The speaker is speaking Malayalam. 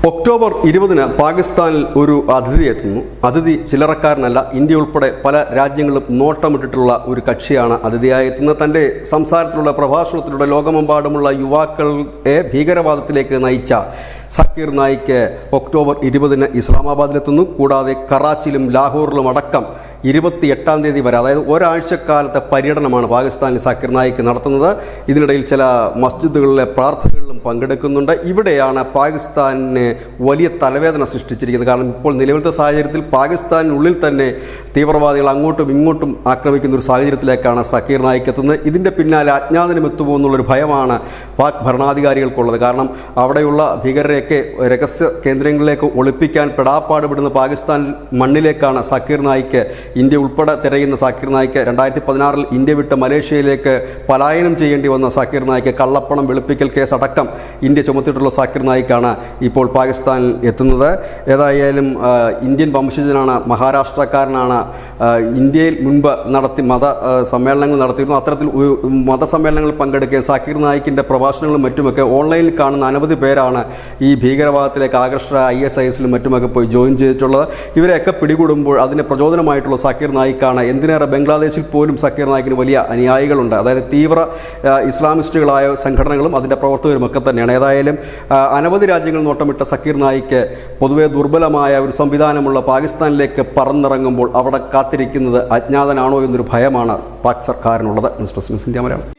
ഒക്ടോബർ 20-ന് പാകിസ്ഥാനിൽ ഒരു അതിഥി എത്തുന്നു. അതിഥി ചില്ലറക്കാരനല്ല. ഇന്ത്യ ഉൾപ്പെടെ പല രാജ്യങ്ങളും നോട്ടമിട്ടിട്ടുള്ള ഒരു കക്ഷിയാണ് അതിഥിയായി എത്തുന്നത്. തൻ്റെ സംസാരത്തിലൂടെ, പ്രഭാഷണത്തിലൂടെ ലോകമെമ്പാടുമുള്ള യുവാക്കളെ ഭീകരവാദത്തിലേക്ക് നയിച്ച സക്കീർ നായിക്ക് ഒക്ടോബർ 20-ന് ഇസ്ലാമാബാദിലെത്തുന്നു. കൂടാതെ കറാച്ചിയിലും ലാഹോറിലും അടക്കം 28-ാം തീയതി വരെ, അതായത് ഒരാഴ്ചക്കാലത്തെ പര്യടനമാണ് പാകിസ്ഥാനിൽ സക്കീർ നായിക്ക് നടത്തുന്നത്. ഇതിനിടയിൽ ചില മസ്ജിദുകളിലെ പ്രാർത്ഥനകളിലും പങ്കെടുക്കുന്നുണ്ട്. ഇവിടെയാണ് പാകിസ്ഥാനിന് വലിയ തലവേദന സൃഷ്ടിച്ചിരിക്കുന്നത്. കാരണം ഇപ്പോൾ നിലവിലത്തെ സാഹചര്യത്തിൽ പാകിസ്ഥാനിനുള്ളിൽ തന്നെ തീവ്രവാദികൾ അങ്ങോട്ടും ഇങ്ങോട്ടും ആക്രമിക്കുന്ന ഒരു സാഹചര്യത്തിലേക്കാണ് സക്കീർ നായിക്ക് എത്തുന്നത്. ഇതിൻ്റെ പിന്നാലെ അജ്ഞാതനം എത്തുമോ എന്നുള്ളൊരു ഭയമാണ് പാക് ഭരണാധികാരികൾക്കുള്ളത്. കാരണം അവിടെയുള്ള ഭീകരരെയൊക്കെ രഹസ്യ കേന്ദ്രങ്ങളിലേക്ക് ഒളിപ്പിക്കാൻ പെടാപ്പാടുപെടുന്ന പാകിസ്ഥാൻ മണ്ണിലേക്കാണ് സക്കീർ നായിക്ക്, ഇന്ത്യ ഉൾപ്പെടെ തിരയുന്ന സക്കീർ നായിക്ക്. 2016-ൽ ഇന്ത്യ വിട്ട് മലേഷ്യയിലേക്ക് പലായനം ചെയ്യേണ്ടി വന്ന സക്കീർ നായിക്ക്, കള്ളപ്പണം വെളുപ്പിക്കൽ കേസ് അടക്കം ഇന്ത്യ ചുമത്തിയിട്ടുള്ള സക്കീർ നായിക്കാണ് ഇപ്പോൾ പാകിസ്ഥാനിൽ എത്തുന്നത്. ഏതായാലും ഇന്ത്യൻ വംശജനാണ്, മഹാരാഷ്ട്രക്കാരനാണ്. ഇന്ത്യയിൽ മുൻപ് മത സമ്മേളനങ്ങൾ നടത്തിയിരുന്നു. അത്തരത്തിൽ മതസമ്മേളനങ്ങളിൽ പങ്കെടുക്കുകയും സക്കീർ നായിക്കിൻ്റെ പ്രഭാഷണങ്ങളും മറ്റുമൊക്കെ ഓൺലൈനിൽ കാണുന്ന അനവധി പേരാണ് ഈ ഭീകരവാദത്തിലേക്ക് ആകർഷക ISIS-ലും മറ്റുമൊക്കെ പോയി ജോയിൻ ചെയ്തിട്ടുള്ളത്. ഇവരെയൊക്കെ പിടികൂടുമ്പോൾ അതിന് പ്രചോദനമായിട്ടുള്ള സക്കീർ നായിക്കാണ്. എന്തിനേറെ ബംഗ്ലാദേശിൽ പോലും സക്കീർ നായിക്കിന് വലിയ അനുയായികളുണ്ട്. അതായത് തീവ്ര ഇസ്ലാമിസ്റ്റുകളായ സംഘടനകളും അതിൻ്റെ പ്രവർത്തകരും ഒക്കെ തന്നെയാണ്. ഏതായാലും അനവധി രാജ്യങ്ങൾ നോട്ടമിട്ട സക്കീർ നായിക്ക് പൊതുവെ ദുർബലമായ ഒരു സംവിധാനമുള്ള പാകിസ്ഥാനിലേക്ക് പറന്നിറങ്ങുമ്പോൾ അവിടെ കാത്തിരിക്കുന്നത് അജ്ഞാതനാണോ എന്നൊരു ഭയമാണ് പാക് സർക്കാരിനുള്ളത്. News desk news India Malayalam.